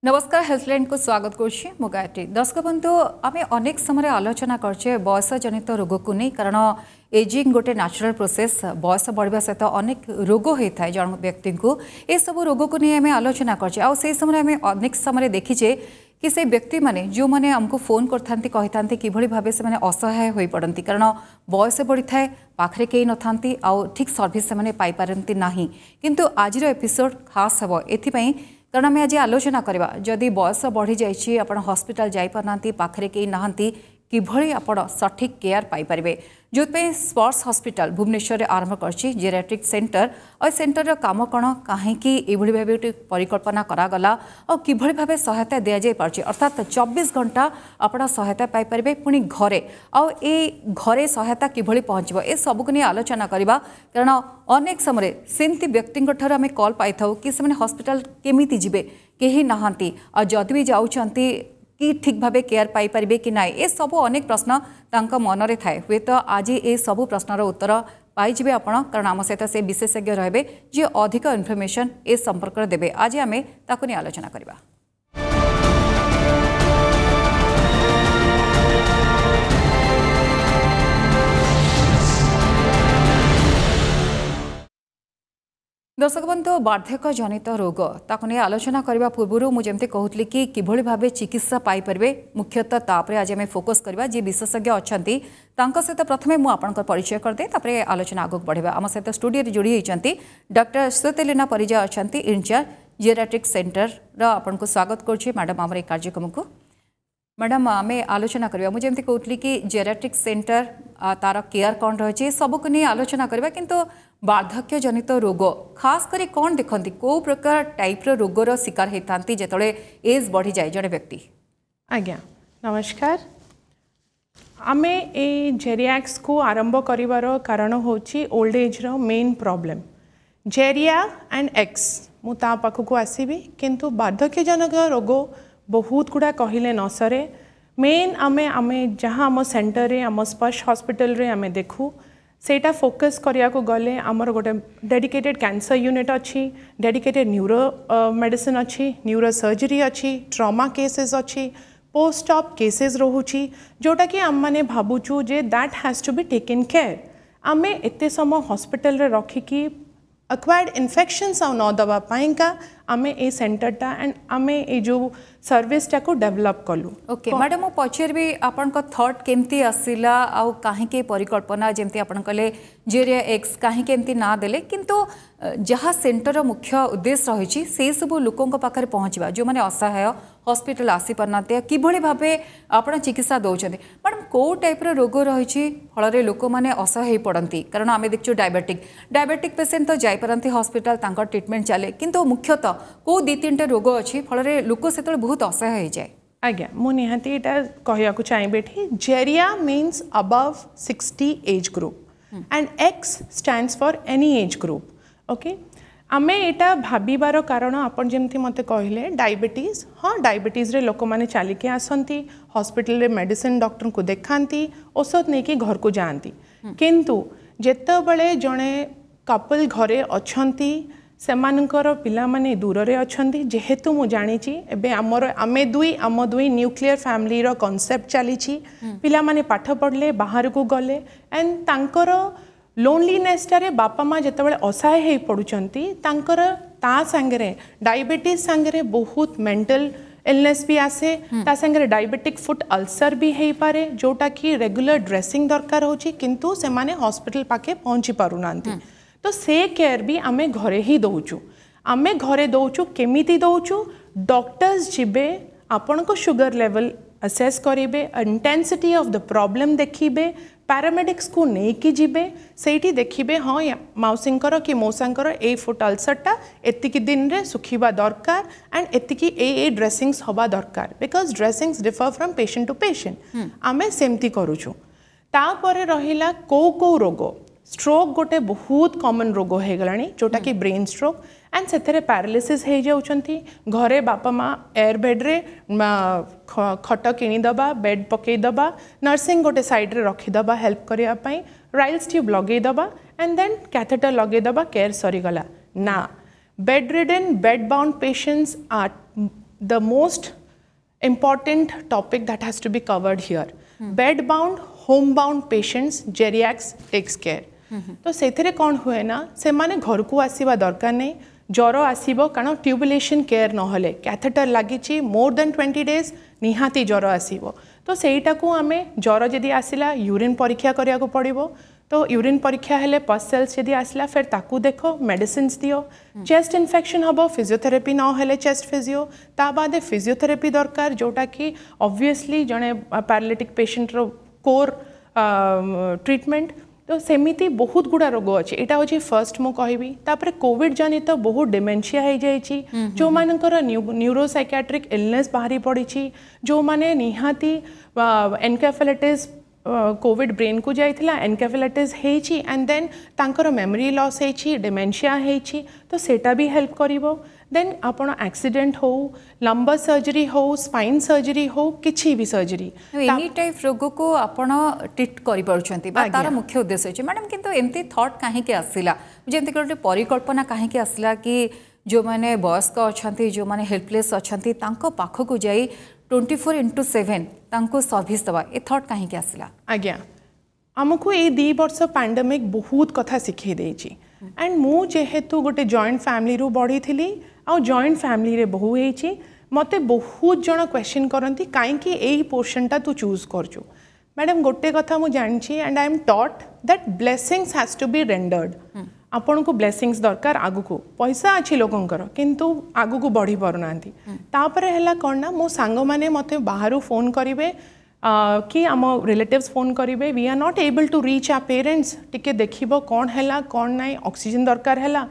नमस्कार हेल्थलाइन को स्वागत करुच्ची मु गायत्री। दर्शक बंधु आम अनेक समय आलोचना करछे बयस जनित रोग को नहीं कारण एजिंग गोटे नेचुरल प्रोसेस बयस बढ़वा सहित अनेक रोग होता है जन व्यक्ति को ये सब रोग को नहीं आम आलोचना करछे आ से समय आम अनेक समय देखीचे कि से व्यक्ति माने जो माने हमको फोन करथांती कहिथांती किभଳି भाबे से माने असहाय होई पड़ती कारण बयस बढ़ी थाए पाखरे केही नथांती आ ठीक सर्विस से माने पाई पारंती नाही किंतु आज एपिसोड खास हबो एथिपई कारण आम आज आलोचना करवा जदि बयस बढ़ी जाइए आप हॉस्पिटल जाई पारना पाखरे केही नाहांती किभଳି आपण सठिक केयर पाई परिबे जो स्पर्श हॉस्पिटल भुवनेश्वर आरंभ करछि जेरियाट्रिक सेंटर और सेंटर काम कौन कहीं भाव परिकल्पना करागला और किभଳି भाव सहायता दि जाई पारछि अर्थात 24 घंटा आपण सहायता पाई परिबे पुणी घरे आउ ए घरे सहायता किभଳି पहुँचबो ए सबको नहीं आलोचना करवा कारण अनेक समय सेमती व्यक्ति आम कॉल पाई थाउ कि से हॉस्पिटल केमिति जिबे केही नाहांती और जदि भी जाउछंती कि ठीक भाव केयर पाई परिबे कि नाई ए सब अनेक प्रश्न तांका मन रे थाए हुए तो आज ये सब प्रश्नर उत्तर पाइबे आपण कारण आम सहित से विशेषज्ञ रहे जी अधिक इनफर्मेशन ए संपर्क देबे आज आम ताकु नहीं आलोचना करबा। दर्शक बंधु वार्धक्य जनित रोग ताकु नहीं आलोचना करने पूर्व मुझे कहूली कि किभଳି भाव चिकित्सा पाई परिबे मुख्यतः तापरे आज आम फोकस करवा जी विशेषज्ञ अच्छा सहित प्रथमे मुझे परिचय करदे तापरे आलोचना आगक बढ़ा आम सहित स्टूडियो जोड़ी होती डॉक्टर श्वेतलीना परिजा अच्छा इंचार्ज जेरियाट्रिक सेंटर आपन को स्वागत करुच्ची मैडम आम कार्यक्रम को। मैडम आम आलोचना करवा मुझे कहूली कि जेरियाट्रिक सेंटर तार केयर कौन रही सबको नहीं आलोचना करवा किंतु वार्धक्य जनित रोग खास करी कौन देखती कौ प्रकार टाइप्र रोगर शिकार होता जिते एज बढ़ी जाए जड़े व्यक्ति। आज्ञा नमस्कार आमे ए जेरियाक्स को आरंभ करिवार कारण होची ओल्ड एज रो मेन प्रॉब्लम जेरिया एंड एक्स मु ता पाखु को आसीबी किंतु वार्धक्य जनक रोग बहुत गुड़ा कहले न सरे मेन आमे आमे जहाँ आम सेंटर रे आम स्पर्श हॉस्पिटल रे आमे देखू सेटा फोकस करिया को गले आमर गोटे डेडिकेटेड कैंसर यूनिट अच्छी डेडिकेटेड न्यूरो मेडिसिन अच्छी न्यूरो सर्जरी अच्छी ट्रॉमा केसेस अच्छी पोस्ट ऑप केसेस रोची जोटा कि आम मैंने भावुचु जे that has to be taken care आमे एते समय हॉस्पिटल रे रखिकी अक्वायर्ड इन्फेक्शंस आ न दवा पाइंका आमे ए सेंटरटा एंड आमे ए जो सर्विसटा को डेवलप कलु। ओके मैडम मु पछर भी आपन को थॉट केमती आसिला आ काहे के परिकल्पना जेमती आपन कहले जेरिया एक्स काहे केमती ना देले किंतु जहाँ सेंटर मुख्य उद्देश्य रही से सब लोकों पाखे पहुँचवा जो मैंने असहाय हॉस्पिटल आसी पारना किभଳି भावे आपण चिकित्सा दौरान मैडम कौ टाइप्र रोग रही फल लोक मैंने असहाय पड़ती कारण आम देखु डायबेटिक पेसेंट तो जापारती हॉस्पिटल तांकर ट्रीटमेंट चले किंतु मुख्यतः कौ दी तीन रोग अच्छी फल लोक से बहुत असहाय हो जाए। आज्ञा मु निहाती एटा कहया को चाहिए जेरिया means above 60 age group and X stands for any age group okay आमे एटा भाबिबार कारण आपण जेमती मते कहले डायबिटीज हाँ डायबिटीज रे लोक माने चलिके आसंती हॉस्पिटल रे मेडिसिन डॉक्टर को देखांती औषध नहीं कि घर को जाती किंतु जेतेबेले जड़े कपल घरे अच्छंती सेमानकर पिला माने दूर रे अच्छंती जेहेतु मु जानिची एबे आमर आम दुई न्यूक्लियर फैमिली रो कांसेप्ट चली पिला माने पाठ पढ़ले बाहर को गले एंड तांकर लोनलीनेस टारे बापा माँ जितेबाला असहाय हो पड़ुचंती तांकर ता सांगरे डायबिटीज सांगरे बहुत मेंटल इलनेस भी आसे ता सांगरे डायबिटिक फुट अल्सर भी हो पारे जोटा कि रेगुलर ड्रेसिंग दरकार होची किंतु से माने हॉस्पिटल पाके पहुँची पारु नांती तो से केयर भी आमे घरे ही दौचु आमे घरे दौचु केमिति दौचु डॉक्टर्स जिबे आपण को शुगर लेवल असेस करेंगे इंटेंसिटी ऑफ द प्रॉब्लम देखिए पैरामेडिक्स को लेकिन जीवे से देखिए हाँ मौसींकर कि मौसांकर ए फुट अल्सरटा एतिकी दिन रे सुखिबा दरकार एंड एतिकी ए ड्रेसिंग्स हवा दरकार because dressings differ from patient to patient आमे सेमती करूछु तापरे रहिला को रोग स्ट्रोक गोटे बहुत कॉमन रोग हो गलानी जोटा कि ब्रेन स्ट्रोक एंड से पैरालिसिस हो जाउछंती घरे बापा माँ एयर बेड रे खट किणीदबा बेड पकईदबा नर्सिंग गोटे साइड रे रखीदबा हेल्प करने राइल्स ट्यूब लगेदबा एंड देन कैथेटर लगेदबा केयर सरीगला ना bedridden bed bound patients are the most important topic that has to be covered here. Bed bound, home bound patients geriatrics takes care. तो सेथरे कौन हुए ना से माने घर को आसीबा दरकार नहीं ज्वर आसीबो कारण ट्यूबुलेशन केयर नहले कैथेटर लागिची मोर देन 20 डेज निहाती ज्वर आसीबो तो सेटा को आमे ज्वर जदी आसिला यूरिन परीक्षा करिया को पड़िबो तो यूरिन परीक्षा हेले पस सेल्स जदी आसिला फिर ताकू देखो मेडिसिन्स दियो चेस्ट इन्फेक्शन हबो फिजियोथेरेपी न हेले चेस्ट फिजियो ता बादे फिजियोथेरेपी दरकार जोटा कि ऑब्वियसली जने पैरालिटिक पेशेंट रो कोर ट्रीटमेंट तो सेमिति बहुत गुड़ा रोग अच्छे यहाँ हूँ फर्स्ट मु कहबी तापर कोविड जनित तो बहुत डिमेंशिया हो जाइए जो मानकर न्यूरोसाइकियाट्रिक इलनेस बाहरी पड़ी जो माने निहाती एनकेफेलाइटिस कोविड ब्रेन को जाइथिला एनकेफेलाइटिस हेची एंड देन तांकर मेमोरी लॉस हेची डिमेंशिया हेची तो सेटा भी हेल्प करिवो देन आपण एक्सीडेंट हो लंबर सर्जरी हो स्पाइन सर्जरी हो किछि भी सर्जरी एनी टाइप रोग को आपण ट्रीट करि परछंती बा तार मुख्य उद्देश्य अछि मैडम किंतु एमती थॉट काहे के आसिला जेंति कोटे परिकल्पना काहे के आसिला कि जो माने वयस्क अछंती जो माने हेल्पलेस अछंती तांको पाखो को जाई 24/7 तांको सर्विस दवा ए थॉट काहे के आसिला आज्ञा हमको ए 2 वर्ष पैंडेमिक बहुत कथा सिखै देछि एंड मु जेहेतु गोटे जॉइंट फैमिली रू बढ़ी थी आ जॉइंट फैमिली रे बहु होइछि मते बहुत जन क्वेश्चन करती कहीं यही पोर्शनटा तू चूज करचु मैडम गोटे कथा मु जानी and I am taught that blessings has to be rendered आपन को ब्लेसिंग्स दरकार आगु को पैसा अच्छी लोकंकर किंतु आगु को बढ़ी पारना तापरे हैला कौन ना मो सांग माने मते बाहरु फोन करिवे कि आम रिलेटिव्स फोन करेंगे we are not able to reach a parents टिके देखिबो कौन हैला कौन नहीं ऑक्सीजन दरकार हैला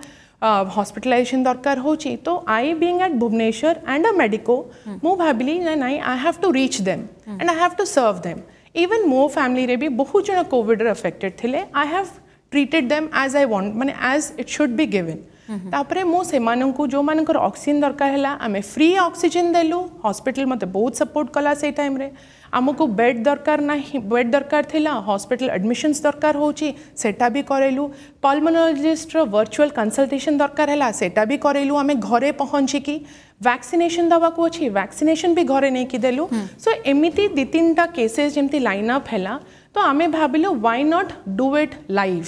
हॉस्पिटलाइजेशन दरकार होची तो I being at Bhubaneswar and a medico मु भाबिली नहीं I have to reach them and I have to serve them even मो फैमिली रे भी बहुत जन कोविड रे अफेक्टेड थिले I have treated them as I want माने as it should be given तापरे मो सेमानंकु जो मानकर ऑक्सीजन दरकार हैला आमे फ्री ऑक्सीजन देलु हॉस्पिटल मते बहुत सपोर्ट कला से टाइम रे आमको बेड दरकार नहीं बेड दरकार थिला हॉस्पिटल एडमिशन्स दरकार होची सेटा भी करेलु पल्मोनोलॉजिस्ट वर्चुअल कंसल्टेशन दरकार हैला सेटा भी करेलु आमे घरे पहुंची की वैक्सीनेशन दवा को अच्छी वैक्सीनेशन भी घरे नहीं की देलु सो एमिति 2-3टा केसेस जेमती लाइन अप हैला तो आमे भाबिलु why not do it live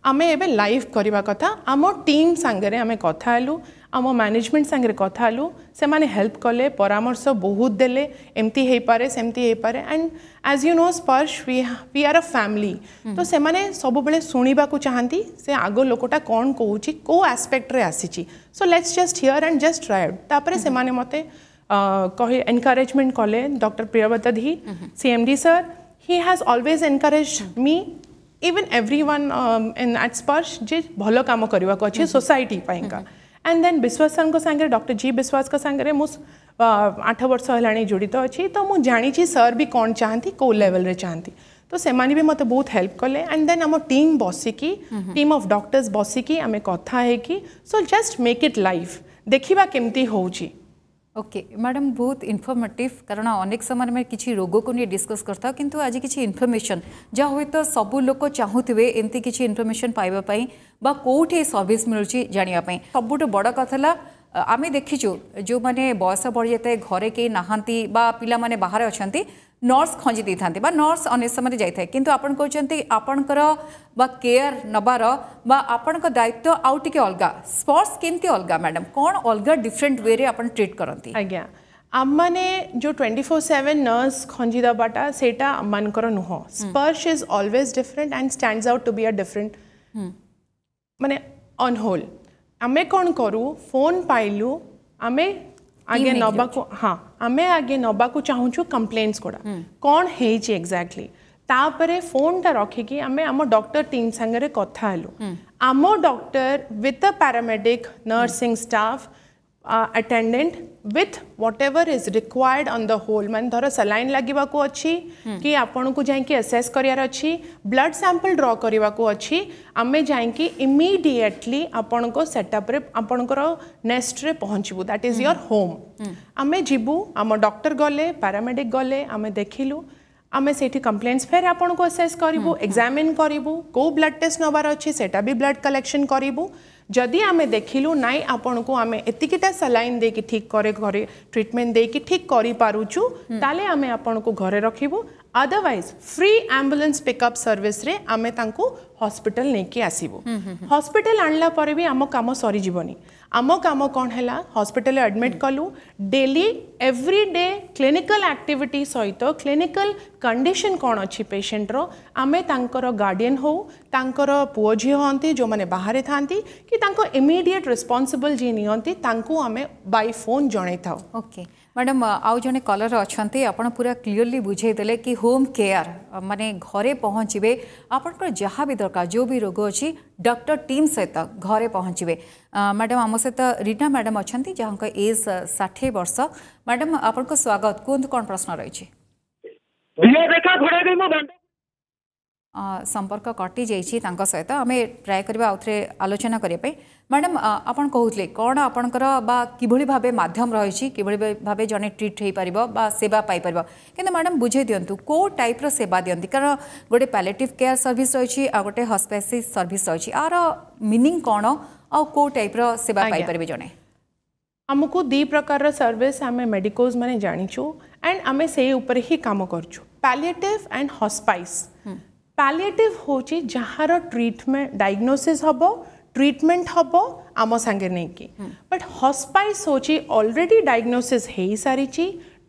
आमे एबे लाइव करबा कथा आम टीम संगे आमे कथा हेलु आम मैनेजमेंट संगे कथा हेलु से माने हेल्प कले परामर्श बहुत देले एमती हे पारे सेमती हे पारे एंड एज यू नो स्पर्श वी आर अ फैमिली तो से माने सब बेले सुनिबा को चाहंती से आगो लोकटा कोन कहूची को एस्पेक्ट रे आसीची so let's just here and just try out तापरे से माने मते कहे एनकरेजमेंट कले डॉक्टर प्रियव्रत धी CMD sir he has always encouraged me even everyone in at Sparsh जे भलो काम करवा को अच्छे सोसाइटी पाइंका एंड देन विश्वास सर को संगे डॉक्टर जी विश्वास को संगे मु 8 वर्ष हलाणी जुड़ित अच्छी तो मु जानी सर भी कौन चाहती को लेवल रे चाहती तो से माने भी मते बहुत हेल्प कले एंड देन आम टीम बसिकी टीम ऑफ डॉक्टर्स बसिकी आमे कथा है कि so just make it life देखिबा केमती होउची ओके मैडम बहुत इनफॉर्मेटिव कारण अनेक समय में किसी रोग को नहीं डिस्कस करता किंतु आज किसी इनफॉरमेशन जहाँ हुए तो सबू लोग चाहूवे एमती किसी इनफॉरमेशन पाइबापी बा कौटी सर्विस मिलूँ जानापी सबुठ बड़ कथा आम देखीचु जो मैंने बयस बढ़ी जाए घरे कई नहांती बा पिला माने बाहर अच्छा नर्स खंजी दे था नर्स अनेक समय जाए कि आपन कहते आपणकर बा केयर नबार बा आपण दायित्व आउ टिके अलगा स्पर्श केमती अलगा मैडम कौन अलगा डिफरेंट वे रे आपण ट्रीट करती आज्ञा आम मैंने जो 24/7 नर्स खंजी दबाटा सेटा आमकर नुह Sparsh is always different and stands out to be a different माने ऑन होल आमे कौन करूँ फोन पाइलु आमे आगे नबा को हाँ आमे आगे नबा को चाहूँ कंप्लेंट्स कोड़ा कौन है एग्जैक्टली तापरे फोन टा रखिकी आमे आम डॉक्टर टीम संगे कथा हेलु आम doctor with a paramedic nursing staff attendant with whatever is required on the whole मान धर सलाइन लगे को अच्छी कि आपन को जाइए असेस करार अच्छी ब्लड सैंपल ड्रॉ करने को अच्छी आमे जाइए इमीडिएटली आपण को सेटअप रे आपणकर नेस्ट रे पहुँचबू दैट इज योर होम आमे जीवु आम डॉक्टर गले पैरामेडिक गले आमे देखिलु आमे सेठी कंप्लेंट्स फेर आपन को असेस करिवु एग्जामिन करिवु को ब्लड टेस्ट नबार अच्छी सेटा भी ब्लड कलेक्शन करिवु जदि आमे देखिलु नाई आपण को आमे एतिकिटा सलाइन दे कि ठीक करे घरे ट्रीटमेंट दे कि ठीक करि पारुछु ताले आमे आपण को घरे रखिबु otherwise free ambulance pickup service रे आमे तांको हॉस्पिटल नेकी आसीबो हॉस्पिटल आणला परे भी आम काम सरी जीवनी आम काम कौन है हॉस्पिटल एडमिट कलु daily every day clinical activity सहित क्लिनिकल कंडीशन कौन अच्छी पेशेंट रो आमे तांकर गार्डियन हो तांकर पुओ झी हंती जो माने बाहर थांती कि तांको इमीडिएट रिस्पांसिबल जी नियंती तांको आमे बाय फोन जणै थाओ ओके मैडम आउ जने कलर अच्छे आपण पूरा क्लीयरली बुझेदेले कि होम केयर माने घरे पहुँचे आपंकर जहाँ भी दरकार जो भी रोग अच्छी डॉक्टर टीम सहित घरे पहुँचे मैडम आम सहित रीना मैडम अच्छा जहाँ एज 60 वर्ष मैडम आपन स्वागत कहतु कौन प्रश्न रही संपर्क कटि जाइए सहित आम ट्राए करवा आउ थे आलोचना करने मैडम आपन कहते कौन आपणकर किभली भाव माध्यम रही किभली भाव जड़े ट्रीट हो पार सेवा पाइपर कि मैडम बुझे दिंतु कौ टाइप्र सेवा दिखती कारण गोटे पैलेटिव केयर सर्विस रही आ गोटे हॉस्पिटल सर्विस रही आर मीनिंग कौन आ कौ टाइप्र सेवा पाइपर जड़े आमको दी प्रकार सर्विस आम मेडिकोज मैंने जानीचु एंड आम से ऊपर ही काम करछु पैलिएटिव एंड हॉस्पाइस पैलिएटिव होची जहार ट्रीटमेंट डायग्नोसिस हबो ट्रीटमेंट हबो आम सांगे नहीं कि बट हॉस्पाइस होची ऑलरेडी डायग्नोसिस हे सारी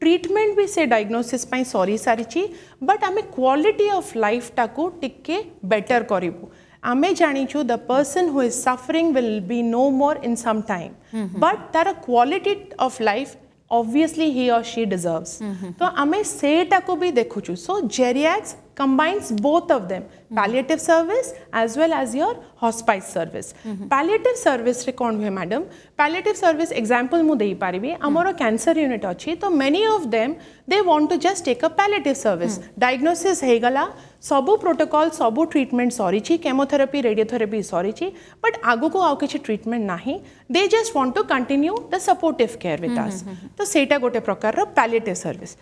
ट्रीटमेंट भी से डायग्नोसिस पाई सरी सारी बट आम क्वालिटी ऑफ लाइफ टाकू टिके बेटर करिवु आमे जानीचु the person who is suffering will be no more in some time but तार quality of life obviously he or she deserves तो आमे सेटा को भी देखुचु सो जेरियाक्स combines both of them palliative service as well as your hospice service palliative service रे कौन हुए madam palliative service example मु देई पारिबी हमरो कैंसर यूनिट अछि तो many of them they want to just take a palliative service diagnosis हे गला सबु प्रोटोकॉल सबु ट्रीटमेंट सरी केमोथेरेपी रेडियोथेरेपी सरी बट आगु को आउ किछि ट्रीटमेंट नाही they just want to continue the supportive care with us तो सेटा गोटे प्रकार रो पैलिएटिव सर्विस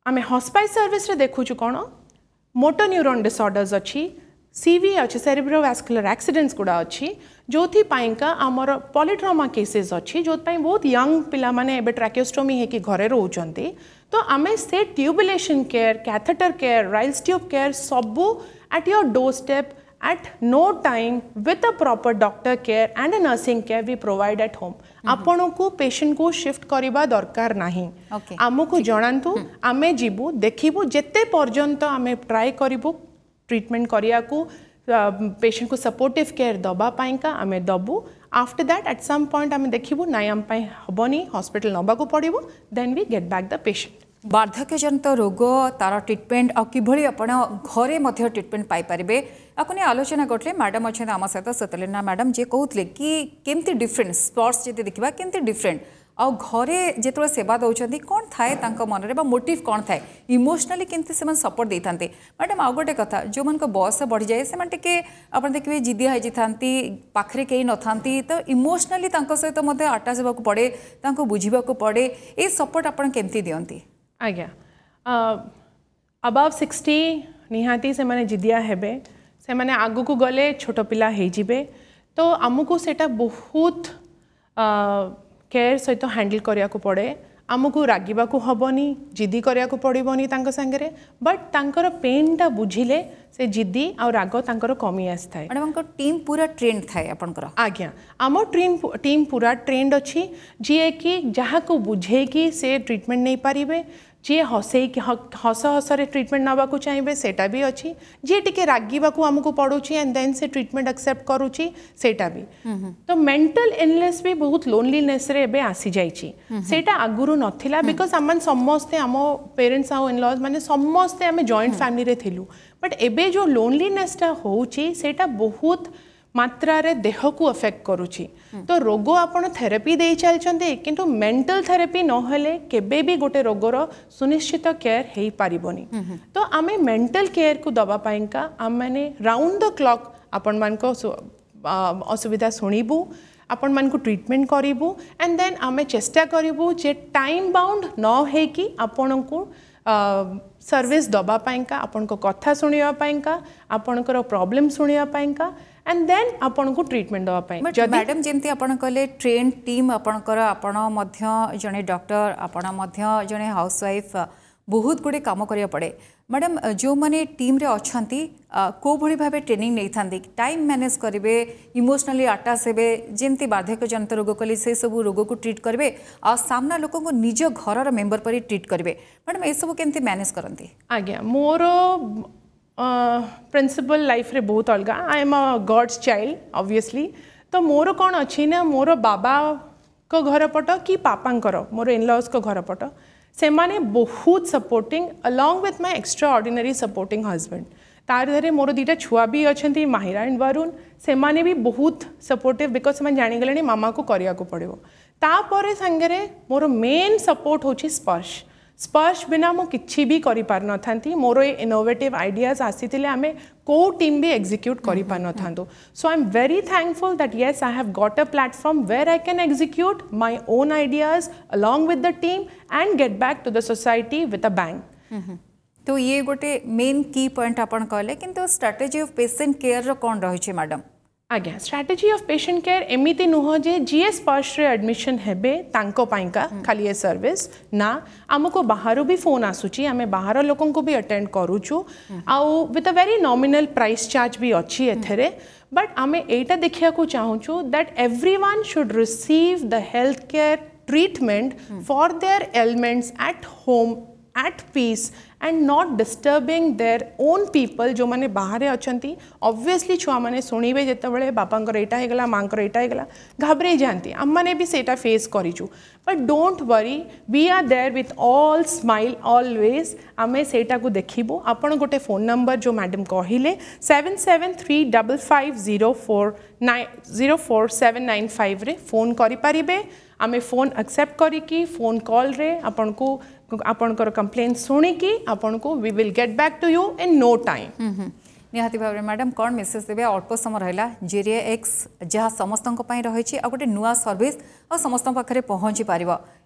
आमे हॉस्पाइस सर्विस रे देखुछु कोन मोटर न्यूरॉन डिसऑर्डर्स अच्छी सीवी अच्छी सेरिब्रोवास्कुलर एक्सीडेंट्स गुड़ा अच्छी जो पाइंका आमर पॉलीट्रॉमा केसेस अच्छी जो बहुत यंग पिला माने एबे ट्रैकियोस्टोमी है कि घरे रोचंती तो आमे से tubulation care catheter care Ryles tube care सबू at your doorstep at no time with a proper doctor care and a nursing care we provide at home आपन को पेशेंट को शिफ्ट करबा दरकार नाही आमको जणांतु आमे जीबू देखिबू जेते पर्यंत आमे ट्राई करिबू ट्रीटमेंट करिया को पेशेंट को सपोर्टिव केयर दबा पाइका आमे दबू after that at some point आमे देखिबू नाइ आम पाई हबनी हॉस्पिटल नबा को पड़िबो then we get back the patient वार्धक्यजनित रोग तार ट्रिटमेंट आ किभली आपण घरे मध्य ट्रिटमेंट पाई परिबे आकुने आलोचना करले मैडम अच्छे आम सहित सतलिना मैडम जे कहते कि केमती डिफरेंट स्पर्ट्स जब देखा केमती डिफरेंट आ घरे जो सेवा दौरान कौन थाए मन में मोटिव कौन थाए इमोशनली केमती से सपोर्ट दे था मैडम आउ गोटे कथा जो मान बयस बढ़ी जाए से आप देखिए जिदिया होती पाखे कहीं न था तो इमोशनली सहित आटाच होगा पड़े बुझा पड़े ये सपोर्ट आप केमती दियंती आज्ञा अबव 60 निहाती से माने जिदिया हेबे से माने आगु को गले छोट पिला हे जिबे तो आमको सेटा बहुत केयर सहित हैंडल करिया को पड़े आमको रागिबा को हबनी जिदी करिया को पड़िबनी तांको संगरे बट तांकर पेन टा बुझिले से जिदी आ राग तांकर कमी आस्थाय मैडम हमको टीम पूरा ट्रेंड थाए आपनकर आज्ञा आम टीम पूरा ट्रेंड अच्छी जी कि जहाँ को बुझे कि से ट्रीटमेंट नहीं पारिबे जी हसे हस हसरे ट्रीटमेंट नाबा को चाहिए सेटा भी अच्छी जी टिके रागिबा को हमको पड़ुची एंड देन से ट्रीटमेंट एक्सेप्ट करूची सेटा भी तो मेंटल इलनेस भी बहुत लोनलीनेस रे एबे आसी जाइची सेटा आगुरु नथिला बिकॉज आमन समस्ते आम पेरेंट्स आ इन-लॉज माने समस्ते आमे जॉइंट फैमिली रे थिलु बट एबे जो लोनलीनेस टा होउची सेटा बहुत मात्रा रे देह को अफेक्ट करुची तो रोग आपण थेरेपी दे चलचंते किंतु मेंटल थेरेपी न हेले केबे भी गोटे रोगर सुनिश्चित केयर हेई पारिबोनी तो आमे मेंटल केयर को दबा पाइंका आम माने राउंड द क्लॉक आपण मान को असुविधा सुनिबू आपण मान को ट्रीटमेंट करिबू एंड देन आमे चेष्टा करिबू जे टाइम बाउंड न हे कि आपण को सर्विस दबा पाइंका आपण को कथा सुनिया पाइंका आपण को प्रॉब्लम सुनिया पाइंका एंड देन आपण को ट्रीटमेंट दवा पाइन मैडम जेमती आपण कहले ट्रेन टीम आपणकर आपण मध्य जने डॉक्टर आपण मध्य जने हाउसवाइफ बहुत गुड़े काम करिया पड़े मैडम जो माने टीम रे अछंती को भली भाबे ट्रेनिंग नै थांदी टाइम मैनेज करिवे इमोशनली अटैच हेबे जेमती बार्धक्य जनित रोग कली से सब रोग को ट्रीट करिवे आ सामना लोक को निज घर मेंबर पर ट्रीट करिवे मैडम ए सब केमती मैनेज करंती आज्ञा मोर प्रिंसिपल लाइफ रे बहुत अलगा I am a God's child obviously तो मोर कौन अच्छी ना मोर बाबा को घर पट कि पापा मोर इनलॉज को घर पट से माने बहुत supporting along with my extra ordinary supporting husband तार धरे मोर दीटा छुआ भी अच्छा माहिरा एंड वरुण से माने भी बहुत सपोर्टिव बिकज से जानीगले मामा को करिया को पड़ो तापर सांगे मोर मेन सपोर्ट होची स्पर्श स्पर्श बिना मु किछि भी करि पार न थांती मोर इनोवेटिव आइडियाज आसीतिले आमे को टीम भी एग्जीक्यूट करि पार न थांतो so I am very thankful that yes I have got a platform where I can execute my own ideas along with the team and get back to the society with a bang तो ये गोटे main की point आपण कहले किंतु strategy of patient care रो कोन रही छे मैडम आज्ञा स्ट्रेटजी ऑफ पेशेंट केयर एमती नुह जे जीए स्पर्श रे एडमिशन हेबे तांको पाइंका खाली ये सर्विस ना आमको बाहर भी फोन आसुची आमे बाहर लोकन को भी अटेंड करूछु आउ with a very nominal price charge भी अच्छी एथरे बट आमे एटा देखिया को चाहूछु that everyone should receive the health care treatment for their ailments at home at peace and not disturbing their own people जो माने बाहर अछंती ऑब्वियसली छुआ माने सुनिबे जेते बेले बापांकर एटा हे गला मांकर एटा हे गला घबरे जानती हम माने भी सेटा फेस करिचु but don't worry we are there with all smile always आमे सेटा को देखिबो आपण गोटे फोन नंबर जो मैडम कहिले 7735049795 रे फोन करि परिबे आमे फोन एक्सेप्ट करिकी फोन कॉल रे आपण को आपणकर कंप्लेन सुनिकी आपण को we will get back to you in no time निहाती भाव मैडम कौन मेसेज देवे अल्प समय रहा जेरिया एक्स जहाँ समस्त रही गोटे नुआ सर्विस और समस्त पाखे पहुँची पार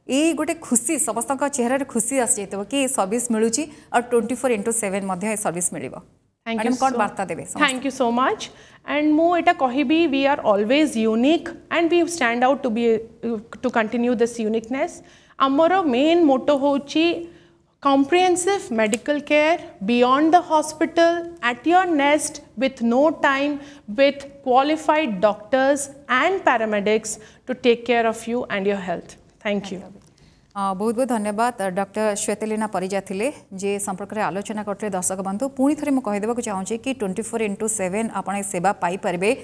ये गोटे खुशी समस्त चेहरा खुशी आसी जाइए कि सर्विस मिलूँ और 24/7 सर्विस मिल thank you so much and मुझे कहबी we are always unique and we stand out to be to continue this uniqueness आमर मेन मोटो होची comprehensive medical care beyond the hospital at your nest with no time with qualified doctors and paramedics to take care of you and your health. Thank you. बहुत बहुत धन्यवाद doctor श्वेतलीना Parija थिले जे संपर्क में आलोचना करते दर्शक बंधु पुणी थे मुझे कहीदेक चाहूँगी कि 24/7 आपण सेवा पाई पारे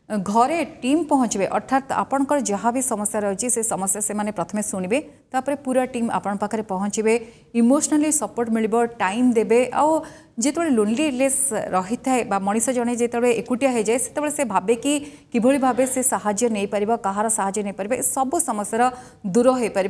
घरे टीम पहुँचे अर्थात आपणकर जहाँ भी समस्या रही से समस्या से माने प्रथमे शुणवे तापर पूरा टीम आपण पाखे पहुँचे इमोशनली सपोर्ट मिल टाइम देवे आउ जिते लोनलीनेस रही था मनीष जड़े जिते एकुटिया हो जाए से से भावे कि किभली भावे से साहाय्य नहीं पार कहार साहाय्य नहीं पारे सब समस्या दूर हो पार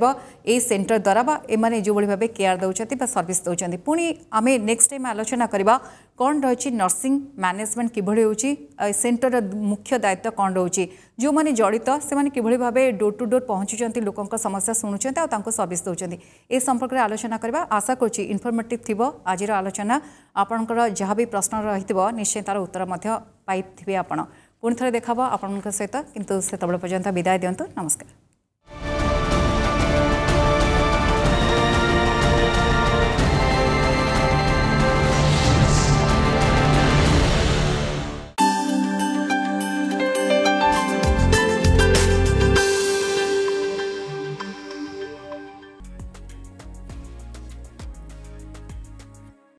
ये सेंटर द्वारा बा एमाने जो भाव केयर दौरान सर्विस दौरान पुणी आम नेक्स्ट टाइम आलोचना करवा कौन रही नर्सिंग मैनेजमेंट किभली होची सेंटर मुख्य दायित्व कौन रोचे जो मैंने जड़ित से किभली भावे डोर टू डोर पहुँचुंट लोक समस्या शुणुंट और सर्विस दौरान ए संपर्क में आलोचना करवा आशा करुँची इनफर्मेटिव थी आज आलोचना आपणकर जहाँ भी प्रश्न रही निश्चय तार उत्तर पाई आपण पुणी थे देखा आपण सहित किंतु से पर्यंत विदाय दिंतु नमस्कार।